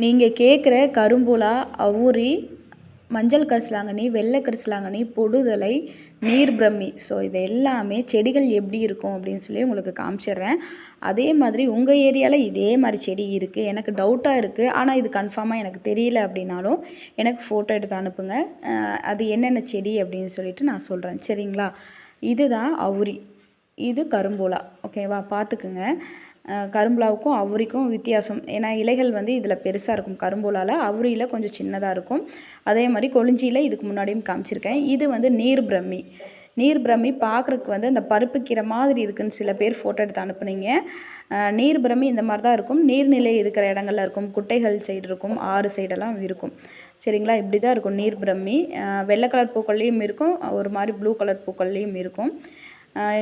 நீங்கள் கேட்குற கரும்புலா, அவுரி, மஞ்சள் கரிசலாங்கண்ணி, வெள்ளை கரிசலாங்கண்ணி, பொடுதலை, நீர் பிரம்மி. ஸோ இது எல்லாமே செடிகள் எப்படி இருக்கும் அப்படின்னு சொல்லி உங்களுக்கு காமிச்சிடுறேன். அதே மாதிரி உங்கள் ஏரியாவில் இதே மாதிரி செடி இருக்குது, எனக்கு டவுட்டாக இருக்குது, ஆனால் இது கன்ஃபார்மாக எனக்கு தெரியல அப்படின்னாலும் எனக்கு ஃபோட்டோ எடுத்து அனுப்புங்க. அது என்னென்ன செடி அப்படின்னு சொல்லிட்டு நான் சொல்கிறேன். சரிங்களா? இதுதான் அவுரி, இது கரும்புலா. ஓகேவா? பார்த்துக்குங்க. கரும்புலாவுக்கும் அவுரிக்கும் வித்தியாசம். ஏன்னா இலைகள் வந்து இதில் பெருசாக இருக்கும் கரும்புலாவில், அவுரியில் கொஞ்சம் சின்னதாக இருக்கும். அதே மாதிரி கொளிஞ்சியில் இதுக்கு முன்னாடியும் காமிச்சிருக்கேன். இது வந்து நீர் பிரம்மி. நீர் பிரம்மி பார்க்குறக்கு வந்து அந்த பருப்பு கீரை மாதிரி இருக்குன்னு சில பேர் ஃபோட்டோ எடுத்து அனுப்புனீங்க. நீர் பிரம்மி இந்த மாதிரி தான் இருக்கும். நீர்நிலை இருக்கிற இடங்கள்ல இருக்கும், குட்டைகள் சைடு இருக்கும், ஆறு சைடெல்லாம் இருக்கும். சரிங்களா? இப்படி தான் இருக்கும் நீர் பிரம்மி. வெள்ளை கலர் பூக்கள்லேயும் இருக்கும், ஒரு மாதிரி ப்ளூ கலர் பூக்கள்லேயும் இருக்கும்.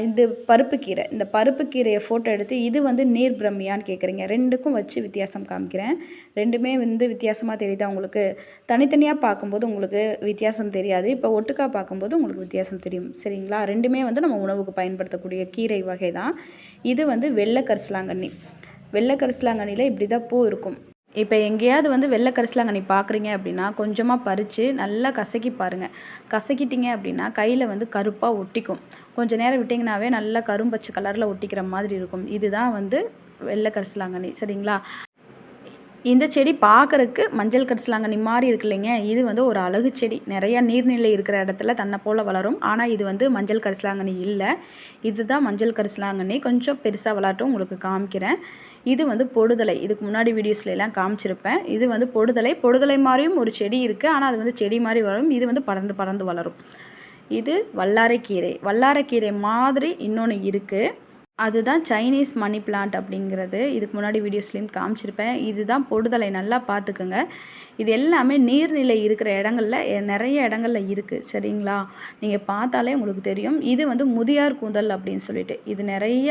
இது பருப்பு கீரை. இந்த பருப்பு கீரையை ஃபோட்டோ எடுத்து இது வந்து நீர் பிரம்மியான்னு கேட்குறீங்க. ரெண்டுக்கும் வச்சு வித்தியாசம் காமிக்கிறேன். ரெண்டுமே வந்து வித்தியாசமாக தெரியுதா உங்களுக்கு? தனித்தனியாக பார்க்கும்போது உங்களுக்கு வித்தியாசம் தெரியாது. இப்போ ஒட்டுக்கா பார்க்கும்போது உங்களுக்கு வித்தியாசம் தெரியும். சரிங்களா? ரெண்டுமே வந்து நம்ம உணவுக்கு பயன்படுத்தக்கூடிய கீரை வகை தான். இது வந்து வெள்ளை கரிசலாங்கண்ணி. வெள்ளை கரிசலாங்கண்ணியில் இப்படி தான் பூ இருக்கும். இப்போ எங்கேயாவது வந்து வெள்ளை கரிசலாங்கண்ணி பார்க்குறீங்க அப்படின்னா கொஞ்சமாக பறித்து நல்லா கசக்கி பாருங்கள். கசக்கிட்டிங்க அப்படின்னா கையில் வந்து கருப்பாக ஒட்டிக்கும். கொஞ்சம் நேரம் விட்டிங்கனாவே நல்லா கரும்பச்சை கலரில் ஒட்டிக்கிற மாதிரி இருக்கும். இதுதான் வந்து வெள்ளை கரிசலாங்கண்ணி. சரிங்களா? இந்த செடி பார்க்குறக்கு மஞ்சள் கரிசலாங்கண்ணி மாதிரி இருக்கு இல்லைங்க. இது வந்து ஒரு அழகு செடி. நிறையா நீர்நிலை இருக்கிற இடத்துல தன்னை போல் வளரும். ஆனால் இது வந்து மஞ்சள் கரிசலாங்கண்ணி இல்லை. இதுதான் மஞ்சள் கரிசலாங்கண்ணி. கொஞ்சம் பெருசாக வளரட்டும், உங்களுக்கு காமிக்கிறேன். இது வந்து பொடுதலை. இதுக்கு முன்னாடி வீடியோஸ்லாம் காமிச்சிருப்பேன். இது வந்து பொடுதலை. பொடுதலை மாதிரியும் ஒரு செடி இருக்குது, ஆனால் அது வந்து செடி மாதிரி வரும். இது வந்து படர்ந்து படர்ந்து வளரும். இது வல்லாரைக்கீரை. வல்லாரைக்கீரை மாதிரி இன்னொன்று இருக்குது, அதுதான் சைனீஸ் மணி பிளான்ட் அப்படிங்கிறது. இதுக்கு முன்னாடி வீடியோஸ்லேயும் காமிச்சிருப்பேன். இதுதான் பொடுதலை. நல்லா பார்த்துக்குங்க. இது எல்லாமே நீர்நிலை இருக்கிற இடங்கள்ல நிறைய இடங்கள்ல இருக்குது. சரிங்களா? நீங்கள் பார்த்தாலே உங்களுக்கு தெரியும். இது வந்து முதியார் கூந்தல் அப்படின்னு சொல்லிட்டு இது நிறைய